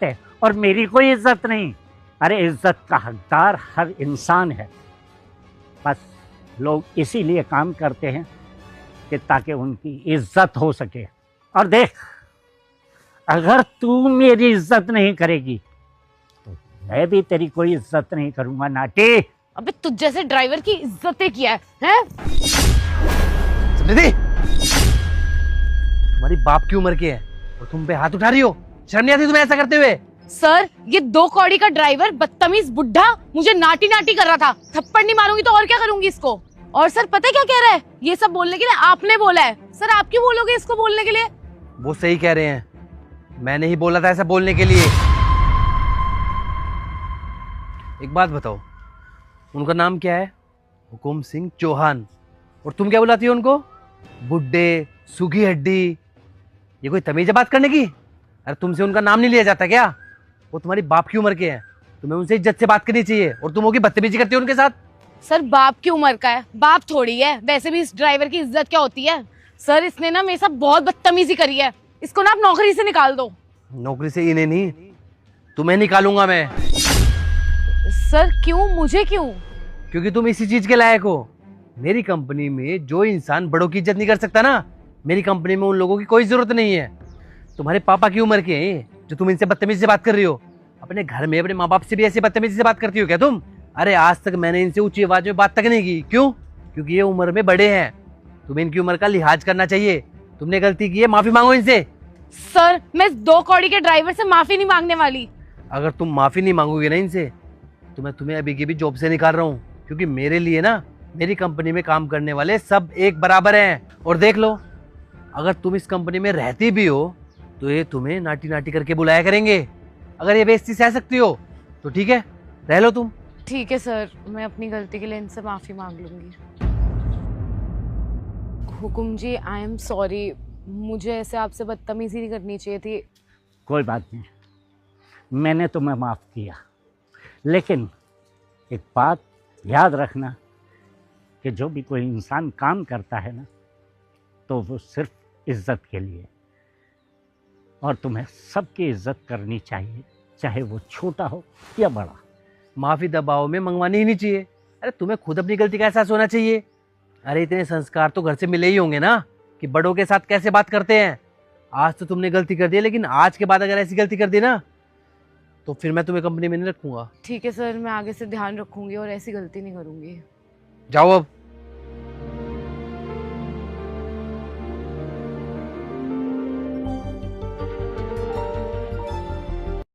है और मेरी कोई इज्जत नहीं। अरे इज्जत का हकदार हर इंसान है, बस लोग इसीलिए काम करते हैं कि ताकि उनकी इज्जत हो सके। और देख, अगर तू मेरी इज्जत नहीं करेगी तो मैं भी तेरी कोई इज्जत नहीं करूंगा नाटी। अबे तुझ जैसे ड्राइवर की इज्जतें किया है? समझी? तुम्हारी बाप की उम्र की है और तुम पे हाथ उठा रही हो। शर्म नहीं आती तुम्हें ऐसा करते हुए? सर, ये 2 कौड़ी का ड्राइवर बदतमीज बुढ़ा मुझे नाटी नाटी कर रहा था। थप्पड़ नहीं मारूंगी तो और क्या करूंगी इसको। और सर पता है क्या कह रहा है? ये सब बोलने के लिए आपने बोला है। सर आप क्यों बोलोगे इसको बोलने के लिए? वो सही कह रहे हैं, मैंने ही बोला था ऐसा बोलने के लिए। एक बात बताओ, उनका नाम क्या है? हुकुम सिंह चौहान। और तुम क्या बुलाती हो उनको? बुड्ढे, सूखी हड्डी। ये कोई तमीज है बात करने की? अरे तुमसे उनका नाम नहीं लिया जाता क्या? वो तुम्हारी बाप की उम्र के हैं, तुम्हें उनसे इज्जत से बात करनी चाहिए और तुम होगी बदतमीजी करती हो उनके साथ। सर बाप की उम्र का है, बाप थोड़ी है। वैसे भी इस ड्राइवर की इज्जत क्या होती है? सर इसने ना मेरे साथ बहुत बदतमीजी करी है। इसको ना आप नौकरी से निकाल दो। नौकरी से इन्हें नहीं, तुम्हें निकालूंगा मैं। सर क्यों? मुझे क्यों? क्योंकि तुम इसी चीज के लायक हो। मेरी कंपनी में जो इंसान बड़ों की इज्जत नहीं कर सकता ना, मेरी कंपनी में उन लोगों की कोई जरूरत नहीं है। तुम्हारे पापा की उम्र के हैं जो तुम इनसे बदतमीजी से बात कर रही हो। अपने घर में अपने माँ बाप से भी ऐसे बदतमीजी से बात करती हो क्या तुम? अरे आज तक मैंने इनसे ऊंची आवाज में बात तक नहीं की। क्यों? क्योंकि ये उम्र में बड़े हैं, तुम्हें इनकी उम्र का लिहाज करना चाहिए। तुमने गलती की है, माफी मांगो इनसे। सर मैं इस 2 कौड़ी के ड्राइवर से माफी नहीं मांगने वाली। अगर तुम माफी नहीं मांगोगे ना इनसे तो मैं तुम्हें अभी की भी जॉब से निकाल रहा हूँ। क्योंकि मेरे लिए ना मेरी कंपनी में काम करने वाले सब एक बराबर हैं। और देख लो, अगर तुम इस कंपनी में रहती भी हो तो ये तुम्हें नाटी नाटी करके बुलाया करेंगे। अगर ये बेइज्जती सह सकती हो तो ठीक है, रह लो तुम। ठीक है सर, मैं अपनी गलती के लिए इनसे माफी मांग लूंगी। हुकुम जी, आई एम सॉरी। मुझे ऐसे आपसे बदतमीजी नहीं करनी चाहिए थी। कोई बात नहीं, मैंने तुम्हें माफ़ किया, लेकिन एक बात याद रखना कि जो भी कोई इंसान काम करता है ना, तो वो सिर्फ इज्जत के लिए, और तुम्हें सबकी इज्जत करनी चाहिए, चाहे वो छोटा हो या बड़ा। माफी दबाव में मंगवानी ही नहीं चाहिए। अरे तुम्हें खुद अपनी गलती का एहसास होना चाहिए। अरे इतने संस्कार तो घर से मिले ही होंगे ना कि बड़ों के साथ कैसे बात करते हैं। आज तो तुमने गलती कर दी, लेकिन आज के बाद अगर ऐसी गलती कर दी ना तो फिर मैं तुम्हें कंपनी में नहीं रखूंगा। ठीक है सर, मैं आगे से ध्यान रखूंगी और ऐसी गलती नहीं करूंगी। जाओ अब।